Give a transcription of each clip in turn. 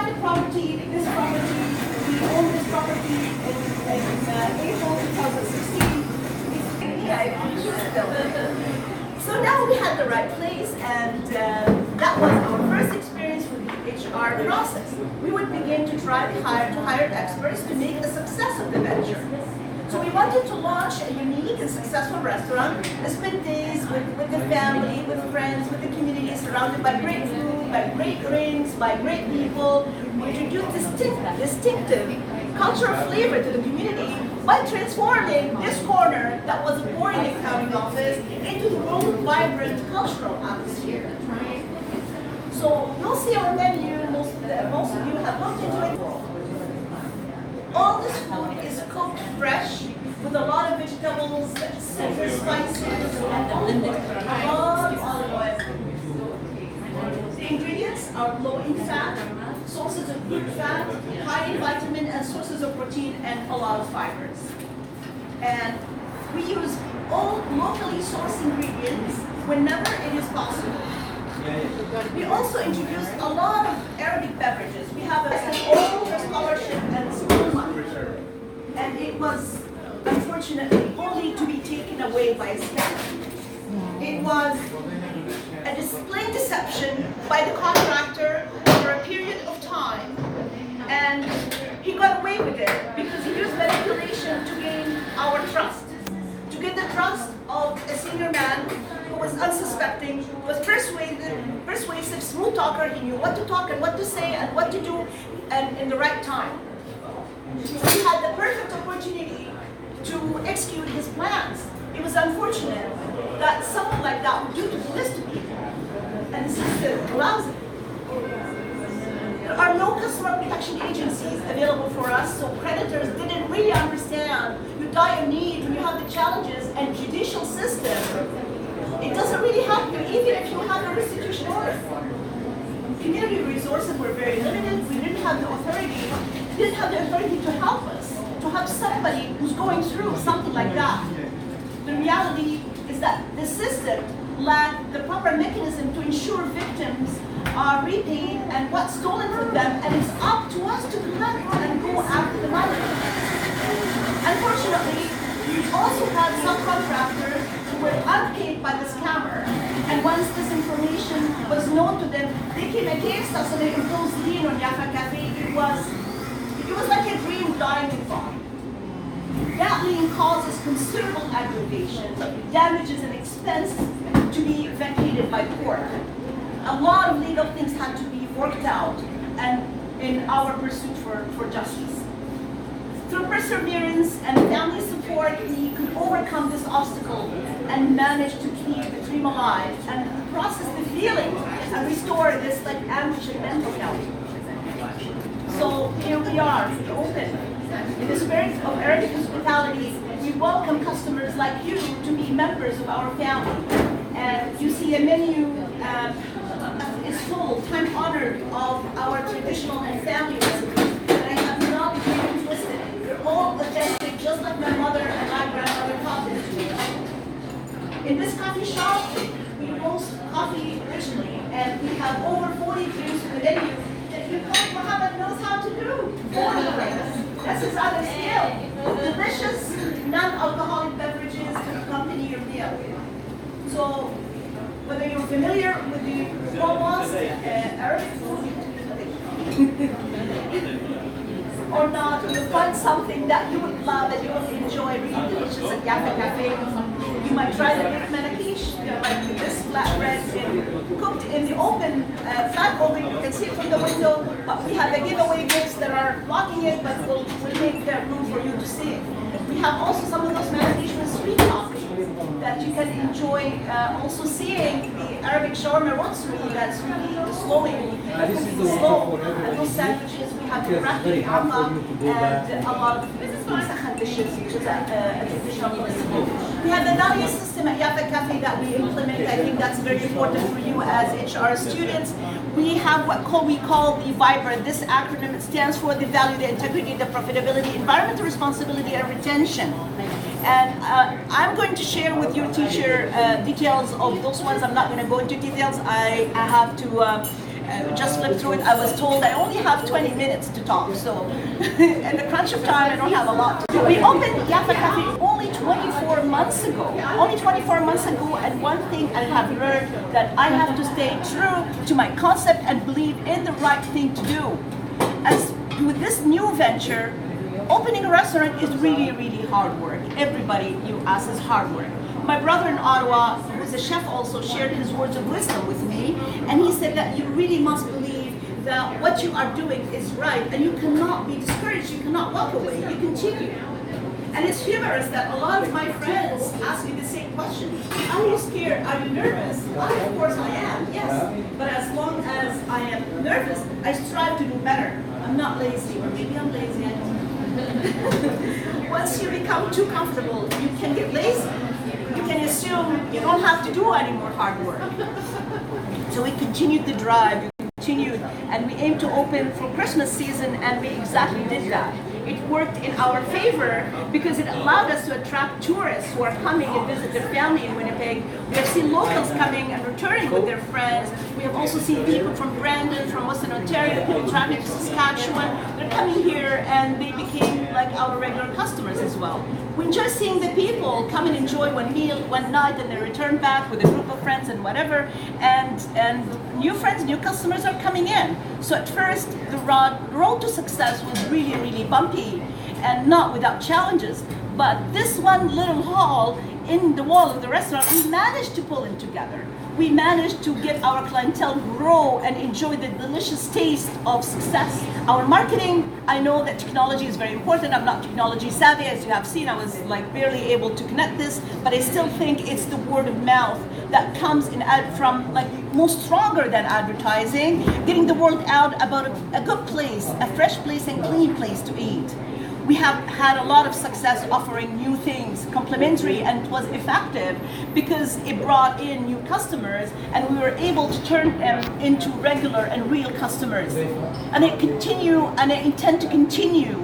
find the property, this property, we own this property in April 2016. So now we had the right place, and that was our first experience with the HR process. We would begin to try to hire experts to make a success of the venture. So we wanted to launch a unique and successful restaurant, spend days with the family, with friends, with the community, surrounded by great food, by great drinks, by great people. We introduced distinctive cultural flavor to the community by transforming this corner that was a boring accounting office into the world of vibrant cultural atmosphere. So you'll see our menu, most of you have looked into it. All this food is cooked fresh with a lot of vegetables, super spices, and olive oil. The ingredients are low in fat, sources of good fat, high in vitamin and sources of protein, and a lot of fibers. And we use all locally sourced ingredients whenever it is possible. We also introduced a lot of Arabic beverages. We have an old scholarship and school month, and it was unfortunately only to be taken away by a scam. It was a display deception by the contractor for a period of time, and he got away with it because he used manipulation to gain our trust, to get the trust of a senior man who was unsuspecting, was persuasive, smooth talker. He knew what to talk and what to say and what to do, and in the right time. So he had the perfect opportunity to execute his plans. It was unfortunate that someone like that would do this to people, and the system allows it. There are no customer protection agencies available for us, so creditors didn't really understand you die of need when you have the challenges, and judicial system, it doesn't really help you even if you have a restitution order. Community resources were very limited. We didn't have the authority to help us, to have somebody who's going through something like that. The reality is that the system lacked the proper mechanism to ensure victims are repaid and what's stolen from them, and it's up to us to collect and go after the money. Unfortunately, we also had subcontractors who were unpaid by the scammer, and once this information was known to them, they came against us and they imposed lien on Yaffa Cafe. It was like a dream dying in fog. That lien causes considerable aggravation, damages and expense to be vacated by court. A lot of legal things had to be worked out, and in our pursuit for justice. Through perseverance and family support, we could overcome this obstacle and manage to keep the dream alive and process the feeling and restore this like ambitious mental health. So here we are, open. In the spirit of Arabic hospitality, we welcome customers like you to be members of our family. And you see a menu is full, time-honored, of our traditional and family recipes that I have not even twisted. They're all authentic, just like my mother and my grandmother taught them to me. In this coffee shop, we roast coffee originally, and we have over 40 drinks on the menu that your Coach Muhammad knows how to do. 40 drinks. This is on a scale. Delicious, non-alcoholic beverages to accompany your meal. So, whether you're familiar with the almost Arabic food or not, you'll find something that you would love and you will enjoy really delicious at Yaffa Cafe. You might try the beef manakish, like this flatbread cooked in the open, flat oven. You can see it from the window, but we have a giveaway gifts that are blocking it, but we'll make room for you to see it. We have also some of those manakish with sweet coffee that you can enjoy. Also seeing the Arabic shawarma rotisserie that's really slowing, slow. And those sandwiches, we have the rafi amma and a lot of مسخن dishes, which is a traditional recipe. We have the value system at Yaffa Cafe that we implement. I think that's very important for you as HR students. We have what we call the VIBRA. This acronym, it stands for the value, the integrity, the profitability, environmental responsibility, and retention. And I'm going to share with your teacher details of those ones. I'm not going to go into details. I have to just flipped through it. I was told I only have 20 minutes to talk, so in the crunch of time, I don't have a lot. We opened Yaffa Cafe only 24 months ago. Only 24 months ago, and one thing I have learned that I have to stay true to my concept and believe in the right thing to do. As with this new venture, opening a restaurant is really, really hard work. Everybody you ask is hard work. My brother in Ottawa, who's a chef also, shared his words of wisdom with me, and he said that you really must believe that what you are doing is right, and you cannot be discouraged, you cannot walk away, you continue. And it's humorous that a lot of my friends ask me the same question. Are you scared? Are you nervous? Of course I am, yes. But as long as I am nervous, I strive to do better. I'm not lazy, or maybe I'm lazy, I don't know. Once you become too comfortable, you can get lazy. You can assume you don't have to do any more hard work. So we continued the drive, we continued, and we aimed to open for Christmas season, and we exactly did that. It worked in our favor because it allowed us to attract tourists who are coming and visit their family in Winnipeg. We have seen locals coming and returning with their friends. We have also seen people from Brandon, from Western Ontario, people traveling to Saskatchewan. They're coming here and they became like our regular customers as well. We enjoy seeing the people come and enjoy one meal, one night, and they return back with a group of friends and whatever. And new friends, new customers are coming in. So at first, the road to success was really, really bumpy and not without challenges. But this one little hall in the wall of the restaurant, we managed to pull it together. We managed to get our clientele grow and enjoy the delicious taste of success. Our marketing, I know that technology is very important. I'm not technology savvy, as you have seen. I was like barely able to connect this, but I still think it's the word of mouth that comes in from like most stronger than advertising, getting the word out about a good place, a fresh place and clean place to eat. We have had a lot of success offering new things, complimentary, and it was effective because it brought in new customers and we were able to turn them into regular and real customers. And I intend to continue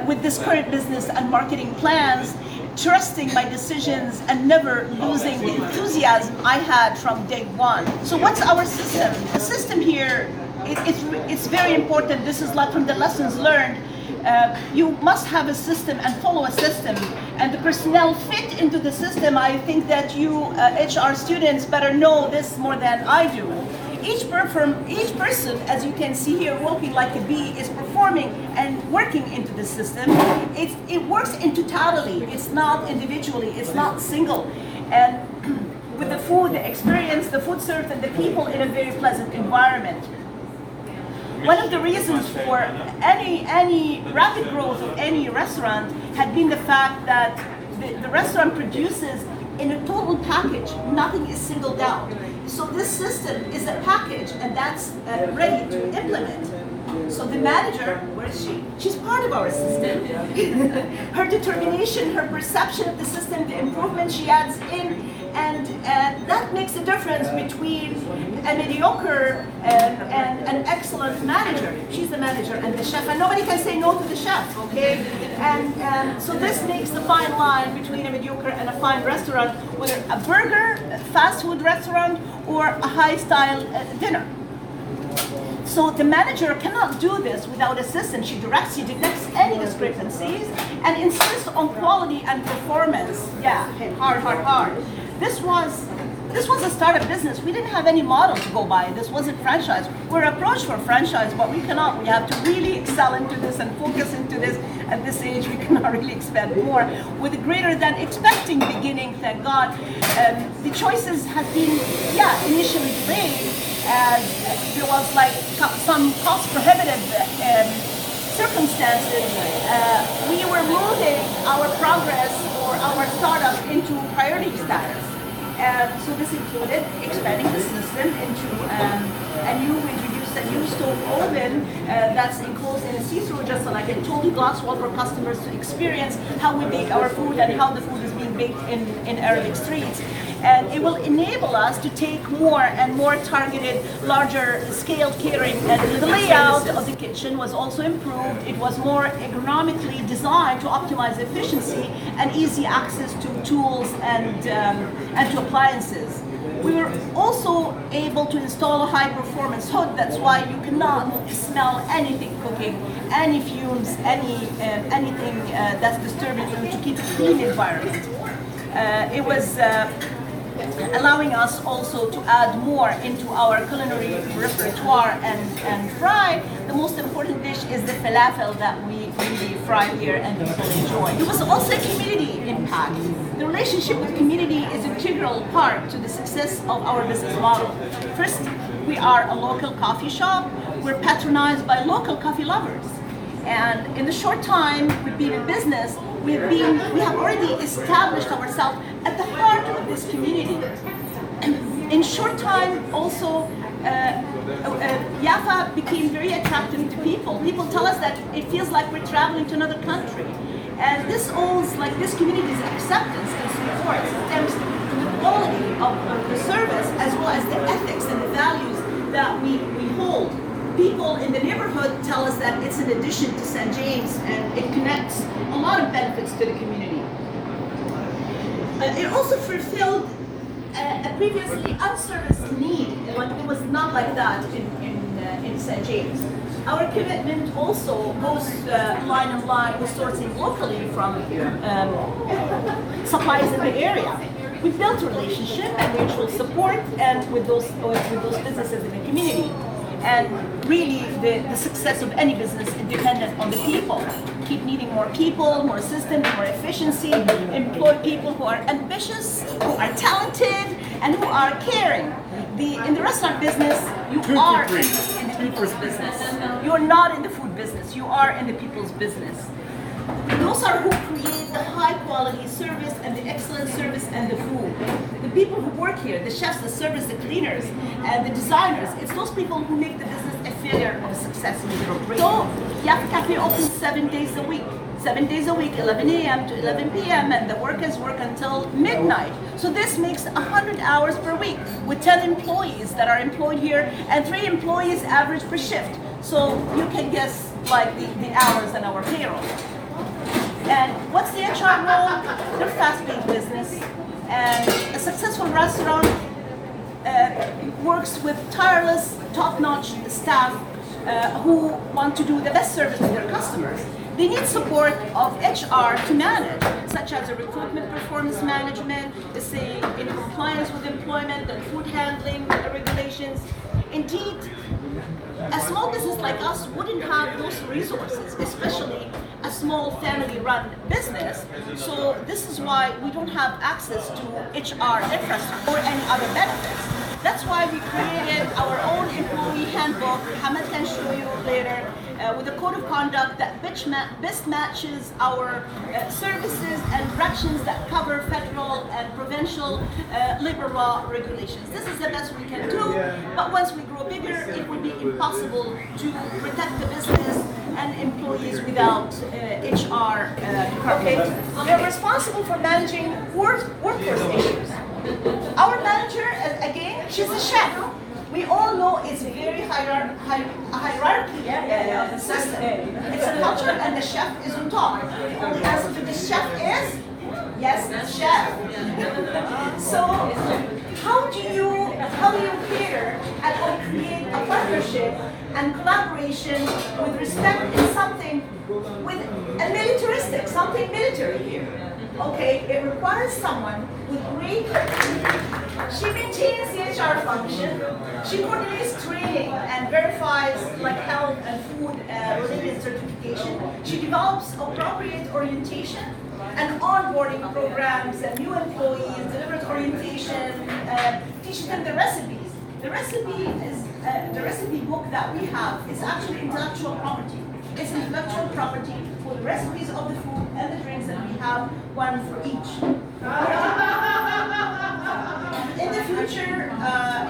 with this current business and marketing plans, trusting my decisions and never losing the enthusiasm I had from day one. So what's our system? The system here, it's very important. This is like from the lessons learned. You must have a system and follow a system, and the personnel fit into the system. I think that you HR students better know this more than I do. Each person, as you can see here, walking like a bee, is performing and working into the system. It works in totality. It's not individually. It's not single. And with the food, the experience, the food served, and the people in a very pleasant environment. One of the reasons for any rapid growth of any restaurant had been the fact that the restaurant produces in a total package. Nothing is singled out. So this system is a package, and that's ready to implement. So the manager, where is she? She's part of our system. Her determination, her perception of the system, the improvement she adds in, and that makes a difference between a mediocre and an excellent manager. She's the manager and the chef, and nobody can say no to the chef, okay? And so this makes the fine line between a mediocre and a fine restaurant, whether a burger, a fast food restaurant, or a high-style dinner. So the manager cannot do this without assistance. She detects any discrepancies and insists on quality and performance. Yeah, hard. This was a startup business. We didn't have any model to go by. This wasn't franchise. We're approached for franchise, but we cannot. We have to really excel into this and focus into this. At this age, we cannot really expect more. With a greater than expecting beginning, thank God, the choices have been, initially delayed. There was like some cost prohibitive circumstances. We were moving our progress or our startup into priority status. So this included expanding the system into we introduced a new stove oven that's enclosed in a see-through, just like a total glass wall for customers to experience how we bake our food and how the food is being baked in Arabic streets. And it will enable us to take more and more targeted, larger scale catering. And the layout of the kitchen was also improved. It was more ergonomically designed to optimize efficiency and easy access to tools and to appliances. We were also able to install a high-performance hood. That's why you cannot smell anything cooking, any fumes, anything that's disturbing you, to keep a clean environment. It was allowing us also to add more into our culinary repertoire and fry. The most important dish is the falafel that we really fry here and people enjoy. It was also a community impact. The relationship with community is an integral part to the success of our business model. First, we are a local coffee shop. We're patronized by local coffee lovers. And in the short time we've been in business, we have already established ourselves at the heart of this community. In short time, also, Yaffa became very attractive to people. People tell us that it feels like we're traveling to another country. And this community's acceptance and support stems from the quality of the service, as well as the ethics and the values that we hold. People in the neighborhood tell us that it's an addition to St. James, and it connects a lot of benefits to the community. It also fulfilled a previously unserviced need. It was not like that in St. James. Our commitment also goes line in line with sourcing locally from suppliers in the area. We built a relationship and mutual support and with those businesses in the community. And really, the success of any business is dependent on the people. Keep needing more people, more systems, more efficiency, employ people who are ambitious, who are talented, and who are caring. In the restaurant business, you are in the people's business. You are not in the food business, you are in the people's business. Those are who create the high quality service and the excellent service and the food. The people who work here, the chefs, the servers, the cleaners, and the designers, it's those people who make the business a failure or a success in Europe. So, Yaffa Cafe opens 7 days a week. 7 days a week, 11 a.m. to 11 p.m. and the workers work until midnight. So this makes 100 hours per week with 10 employees that are employed here and 3 employees average per shift. So you can guess like the hours on our payroll. And what's the HR role? They're fast-paced business, and a successful restaurant works with tireless, top-notch staff who want to do the best service to their customers. They need support of HR to manage, such as a recruitment performance management, say in compliance with employment and food handling regulations. Indeed, a small business like us wouldn't have those resources, especially a small family-run business. So this is why we don't have access to HR infrastructure or any other benefits. That's why we created our own employee handbook, Hamad can show you later, with a code of conduct that best matches our services and directions that cover federal and provincial labor law regulations. This is the best we can do, but once we grow bigger, it would be impossible to protect the business and employees without HR department. They're responsible for managing workforce issues. Our manager, again, she's a chef. We all know it's a very hierarchy system. It's a culture and the chef is on top. The only answer to the chef is, yes, chef. So how do you cater and create a partnership and collaboration with respect in something with a militaristic, something military here? Okay, it requires someone with great. She maintains the HR function. She coordinates training and verifies like health and food related certification. She develops appropriate orientation and onboarding programs and new employees, delivers orientation, teaches them the recipes. The recipe book that we have is actually intellectual property. It's intellectual property for the recipes of the food and the drinks that we have, one for each. In the future,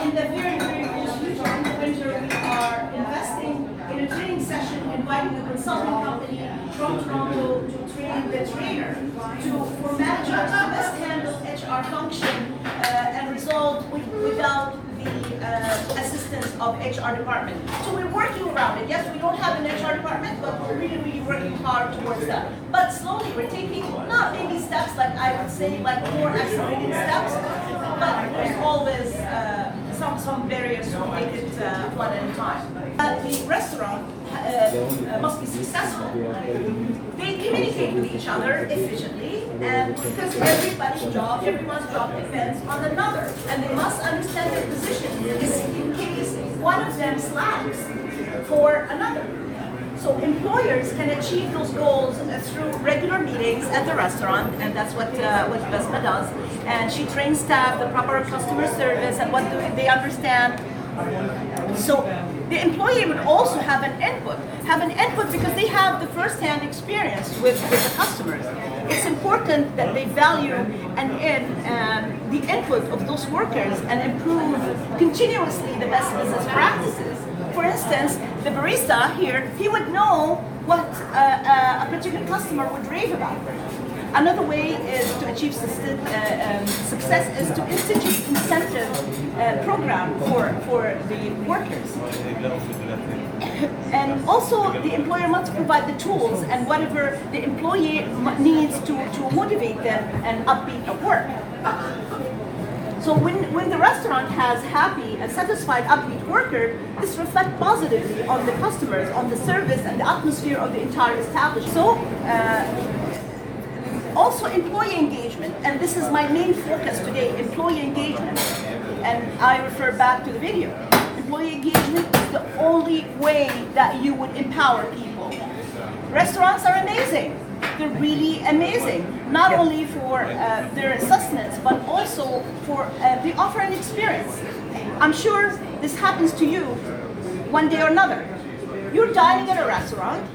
in the very, very close future, in the winter, we are investing in a training session, inviting a consulting company from Toronto to train the trainer for managers to best handle HR function and resolve without the assistance of HR department. So we're working around it. Yes, we don't have an HR department, but we're really, really working hard towards that. But slowly, we're taking not baby steps, like I would say, like more accelerated steps. but there's always some barriers to make it one at a time. The restaurant must be successful. They communicate with each other efficiently, and because everyone's job depends on another, and they must understand their position in case one of them slacks for another. So employers can achieve those goals through regular meetings at the restaurant, and that's what Basma does. And she trains staff the proper customer service and what do they understand. So the employee would also have an input because they have the first-hand experience with the customers. It's important that they value the input of those workers and improve continuously the best business practices. For instance, the barista here, he would know what a particular customer would rave about. Another way is to achieve success is to institute incentive program for the workers. And also the employer must provide the tools and whatever the employee needs to motivate them and upbeat at work. So when the restaurant has happy and satisfied upbeat worker, this reflects positively on the customers, on the service and the atmosphere of the entire establishment. So also employee engagement, and this is my main focus today, employee engagement. And I refer back to the video. Employee engagement is the only way that you would empower people. Restaurants are amazing. They're really amazing, not only for their sustenance, but also for they offer an experience. I'm sure this happens to you one day or another. You're dining at a restaurant,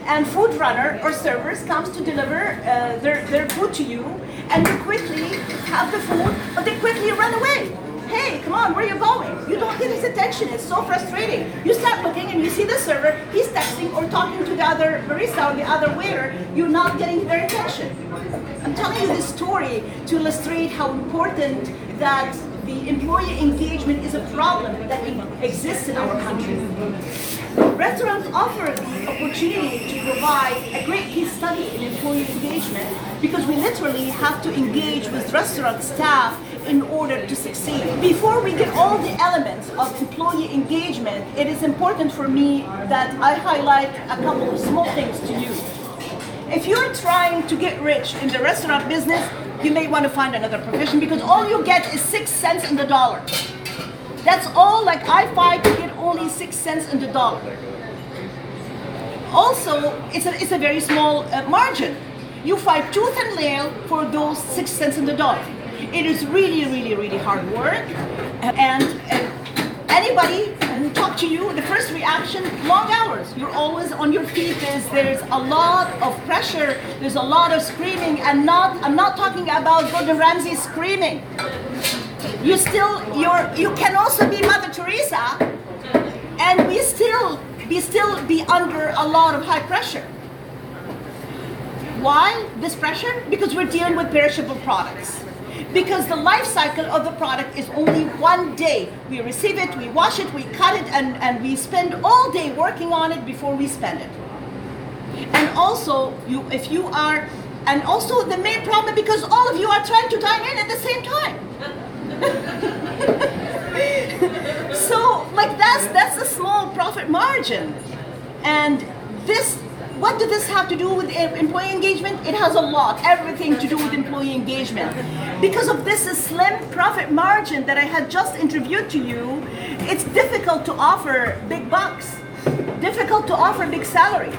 and food runner or servers comes to deliver their food to you, and you quickly have the food, but they quickly run away. Hey, come on, where are you going? You don't get his attention, it's so frustrating. You start looking and you see the server, he's texting or talking to the other barista or the other waiter, you're not getting their attention. I'm telling you this story to illustrate how important that the employee engagement is a problem that exists in our country. Restaurants offer the opportunity to provide a great case study in employee engagement because we literally have to engage with restaurant staff in order to succeed. Before we get all the elements of employee engagement, it is important for me that I highlight a couple of small things to you. If you're trying to get rich in the restaurant business, you may want to find another profession because all you get is 6 cents in the dollar. That's all, like I fight to get only 6 cents in the dollar. Also, it's a very small margin. You fight tooth and nail for those 6 cents in the dollar. It is really, really, really hard work. And anybody who talks to you, the first reaction, long hours. You're always on your feet. There's a lot of pressure. There's a lot of screaming. And I'm not talking about Gordon Ramsay screaming. You can also be Mother Teresa, and we still be under a lot of high pressure. Why this pressure? Because we're dealing with perishable products. Because the life cycle of the product is only 1 day. We receive it, we wash it, we cut it, and we spend all day working on it before we spend it. And also, and also the main problem, because all of you are trying to dine in at the same time. So, like that's a small profit margin. And what does this have to do with employee engagement? It has a lot, everything to do with employee engagement. Because of this slim profit margin that I had just interviewed to you, it's difficult to offer big bucks, difficult to offer big salary,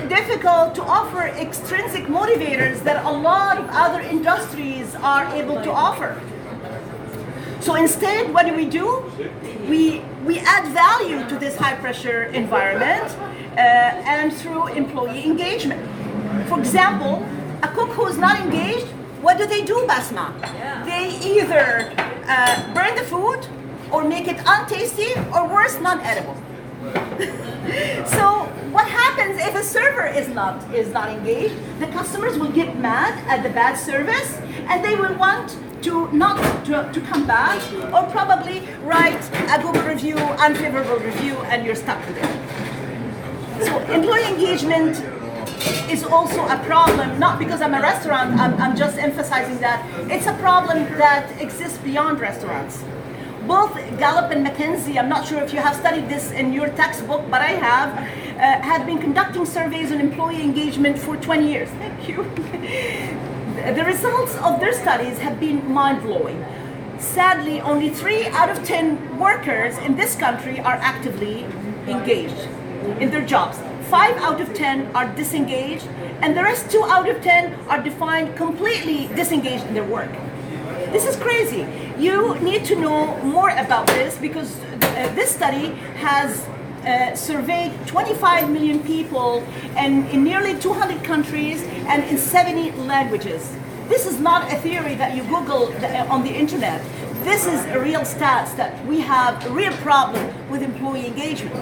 difficult to offer extrinsic motivators that a lot of other industries are able to offer. So instead, what do? We add value to this high pressure environment and through employee engagement. For example, a cook who is not engaged, what do, Basma? Yeah. They either burn the food or make it untasty or worse, non-edible. So what happens if a server is not engaged? The customers will get mad at the bad service and they will want to come back or probably write a Google review, unfavorable review, and you're stuck with it. So employee engagement is also a problem, not because I'm a restaurant, I'm just emphasizing that. It's a problem that exists beyond restaurants. Both Gallup and McKinsey, I'm not sure if you have studied this in your textbook, but I have been conducting surveys on employee engagement for 20 years. Thank you. The results of their studies have been mind-blowing. Sadly, only 3 out of 10 workers in this country are actively engaged in their jobs. 5 out of 10 are disengaged, and the rest 2 out of 10 are defined completely disengaged in their work. This is crazy. You need to know more about this because this study has surveyed 25 million people and in nearly 200 countries and in 70 languages. This is not a theory that you Google on the internet. This is a real stats that we have a real problem with employee engagement.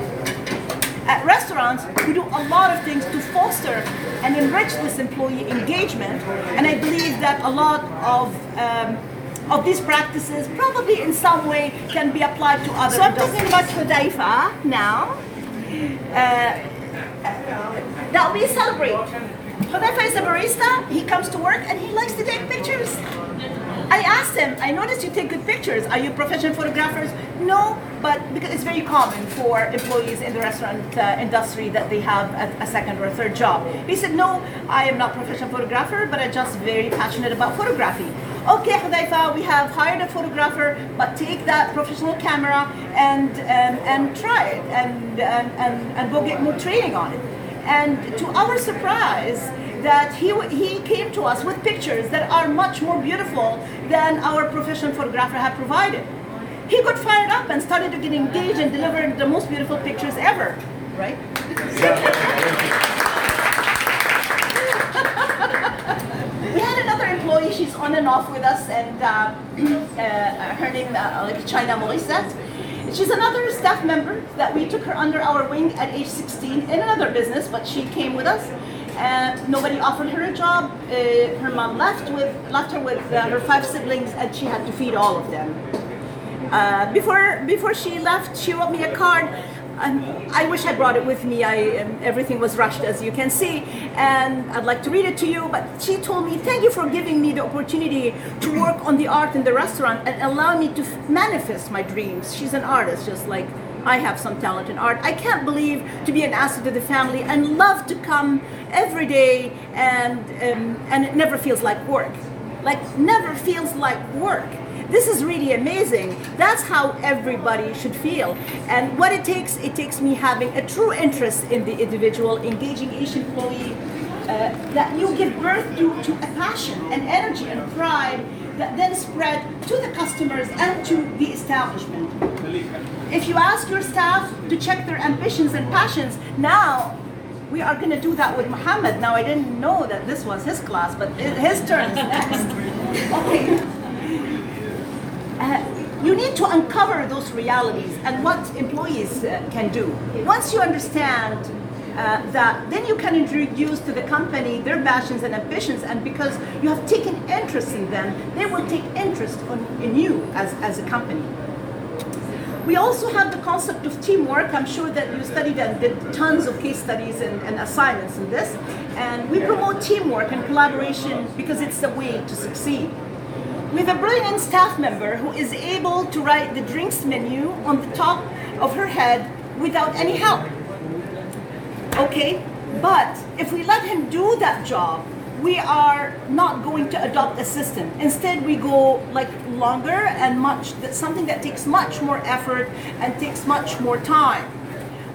At restaurants, we do a lot of things to foster and enrich this employee engagement, and I believe that a lot of these practices probably in some way can be applied to other. So I'm talking about Hudayfa now. That we celebrate. Hudayfa is a barista. He comes to work and he likes to take pictures. I asked him, I noticed you take good pictures. Are you professional photographers? No, but because it's very common for employees in the restaurant industry that they have a second or a third job. He said, no, I am not a professional photographer, but I'm just very passionate about photography. Okay, Hudayfa, we have hired a photographer, but take that professional camera and try it and go get more training on it. And to our surprise, that he came to us with pictures that are much more beautiful than our professional photographer had provided. He got fired up and started to get engaged and deliver the most beautiful pictures ever, right? We had another employee, she's on and off with us, and her name is China Morisset. She's another staff member that we took her under our wing at age 16 in another business, but she came with us. Nobody offered her a job. Her mom left her with her 5 siblings, and she had to feed all of them. Before she left, she wrote me a card. I wish I brought it with me. Everything was rushed, as you can see, and I'd like to read it to you. But she told me, "Thank you for giving me the opportunity to work on the art in the restaurant and allow me to manifest my dreams." She's an artist, just like I have some talent in art. I can't believe to be an asset to the family and love to come every day and it never feels like work. Like never feels like work. This is really amazing. That's how everybody should feel. And what it takes me having a true interest in the individual, engaging each employee, that you give birth to a passion and energy and pride that then spread to the customers and to the establishment. If you ask your staff to check their ambitions and passions, now we are going to do that with Muhammad. Now I didn't know that this was his class, but his turn is next. Okay. You need to uncover those realities and what employees can do. Once you understand that, then you can introduce to the company their passions and ambitions, and because you have taken interest in them, they will take interest in you as a company. We also have the concept of teamwork. I'm sure that you studied and did tons of case studies and assignments in this. And we promote teamwork and collaboration because it's the way to succeed. We have a brilliant staff member who is able to write the drinks menu on the top of her head without any help. Okay, but if we let him do that job, we are not going to adopt a system. Instead, we go like longer and something that takes much more effort and takes much more time.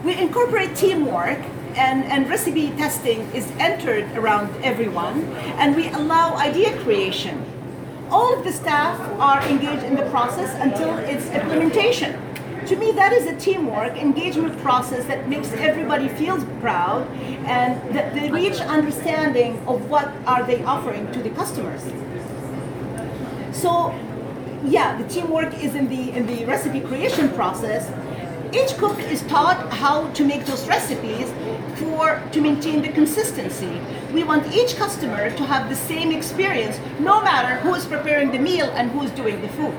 We incorporate teamwork and recipe testing is entered around everyone, and we allow idea creation. All of the staff are engaged in the process until its implementation. To me, that is a teamwork engagement process that makes everybody feel proud and that they reach understanding of what are they offering to the customers. So, yeah, the teamwork is in the recipe creation process. Each cook is taught how to make those recipes to maintain the consistency. We want each customer to have the same experience, no matter who is preparing the meal and who is doing the food.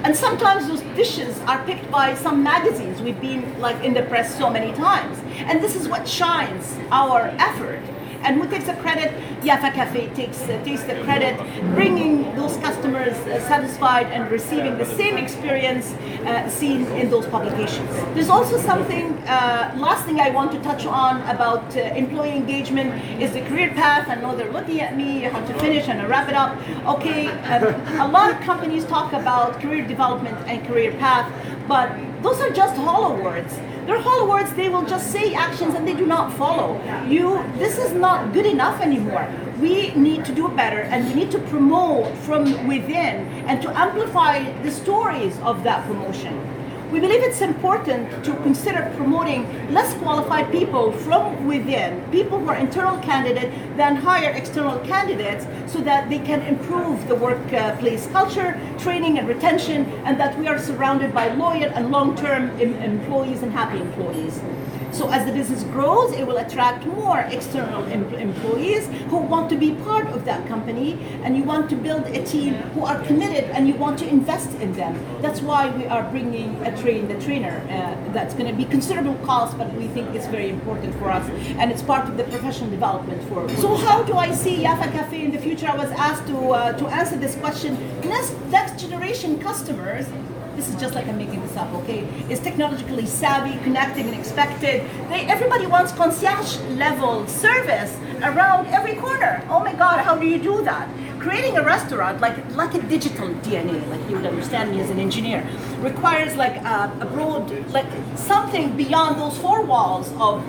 And sometimes those dishes are picked by some magazines. We've been like in the press so many times. And this is what shines our effort. And who takes the credit? Yaffa Cafe takes the credit, bringing those customers satisfied and receiving the same experience seen in those publications. There's also something, last thing I want to touch on about employee engagement is the career path. I know they're looking at me, you have to finish and wrap it up. Okay, a lot of companies talk about career development and career path, but those are just hollow words. They're hollow words, they will just say actions and they do not follow. This is not good enough anymore. We need to do better, and we need to promote from within and to amplify the stories of that promotion. We believe it's important to consider promoting less qualified people from within, people who are internal candidates, than hire external candidates, so that they can improve the workplace culture, training and retention, and that we are surrounded by loyal and long-term employees and happy employees. So as the business grows, it will attract more external employees who want to be part of that company, and you want to build a team who are committed and you want to invest in them. That's why we are bringing a trainer. That's going to be considerable cost, but we think it's very important for us, and it's part of the professional development for. So how do I see Yaffa Cafe in the future? I was asked to answer this question. Next generation customers, this is just like I'm making this up, okay, is technologically savvy, connected and expected. Everybody wants concierge level service around every corner. Oh my God, how do you do that? Creating a restaurant, like a digital DNA, like you would understand me as an engineer, requires like a broad, like something beyond those four walls of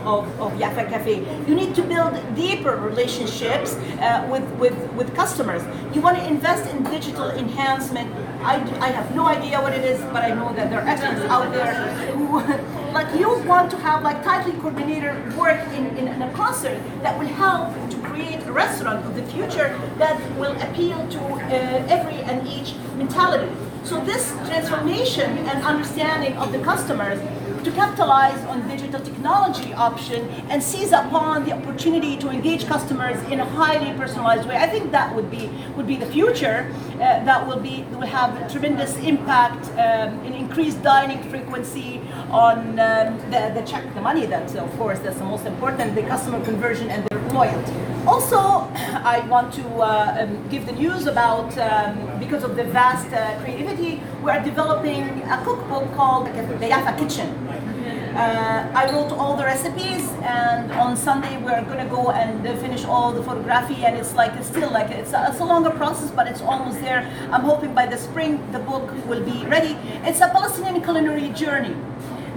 Yaffa Cafe. You need to build deeper relationships with customers. You want to invest in digital enhancement. I have no idea what it is, but I know that there are experts out there who, like, you want to have like tightly coordinated work in a concert that will help to create a restaurant of the future that will appeal to every and each mentality. So this transformation and understanding of the customers to capitalize on digital technology option and seize upon the opportunity to engage customers in a highly personalized way. I think that would be the future. That will have tremendous impact in increased dining frequency on the money. That's of course that's the most important, the customer conversion and their loyalty. Also, I want to give the news about, because of the vast creativity, we are developing a cookbook called the Yaffa Kitchen. I wrote all the recipes, and on Sunday we're going to go and finish all the photography, and it's a longer process, but it's almost there. I'm hoping by the spring the book will be ready. It's a Palestinian culinary journey.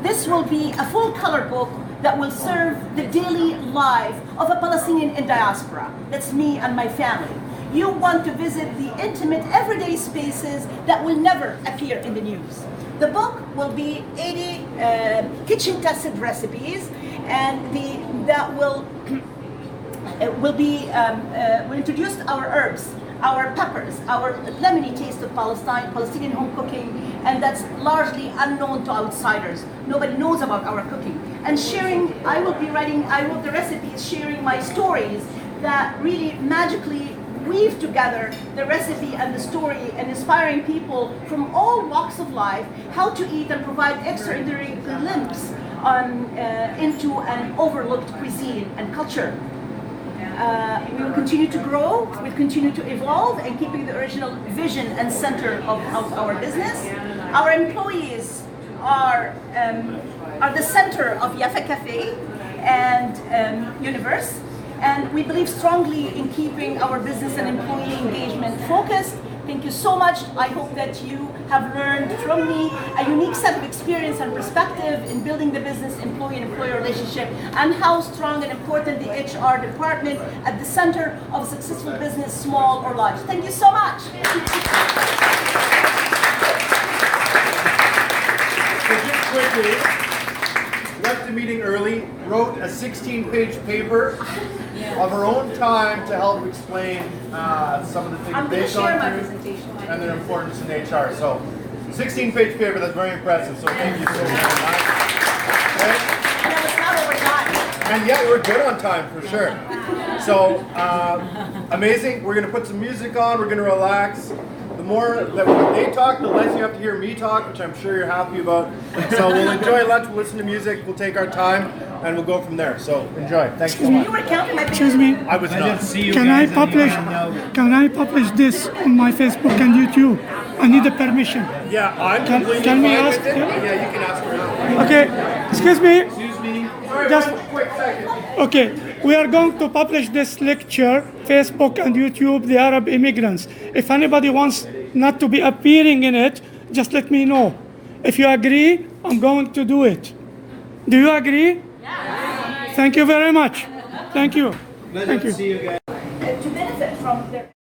This will be a full color book that will serve the daily life of a Palestinian in diaspora. That's me and my family. You want to visit the intimate, everyday spaces that will never appear in the news. The book will be 80 kitchen-tested recipes, and will introduce our herbs, our peppers, our lemony taste of Palestinian home cooking, and that's largely unknown to outsiders. Nobody knows about our cooking. And I wrote the recipes, sharing my stories that really magically weave together the recipe and the story, and inspiring people from all walks of life how to eat and provide extraordinary glimpse into an overlooked cuisine and culture. We will continue to grow, we'll continue to evolve, and keeping the original vision and center of our business. Our employees are the center of Yaffa Cafe and universe, and we believe strongly in keeping our business and employee engagement focused. Thank you so much. I hope that you have learned from me a unique set of experience and perspective in building the business employee and employer relationship, and how strong and important the HR department at the center of a successful business, small or large. Thank you so much. So just quickly, left the meeting early, wrote a 16-page paper of her own time to help explain some of the things they've gone through and their importance in HR. So, 16-page paper, that's very impressive, so thank you so much. Okay? And it's not over time. And yeah, we're good on time for sure. So, amazing. We're going to put some music on. We're going to relax. The more that they talk, the less you have to hear me talk, which I'm sure you're happy about. So we'll enjoy lunch, we'll listen to music, we'll take our time, and we'll go from there. So enjoy. Thank you so much. You were counting my Excuse me. I was not. Can I publish this on my Facebook and YouTube? I need the permission. Yeah, I'm completely can we fine ask with it. him? Yeah, you can ask around. Okay. Excuse me. Excuse me. Sorry, Just- one quick second. Okay, we are going to publish this lecture, Facebook and YouTube, the Arab immigrants. If anybody wants not to be appearing in it, just let me know. If you agree, I'm going to do it. Do you agree? Yes. Thank you very much. Thank you. Thank you. to benefit from their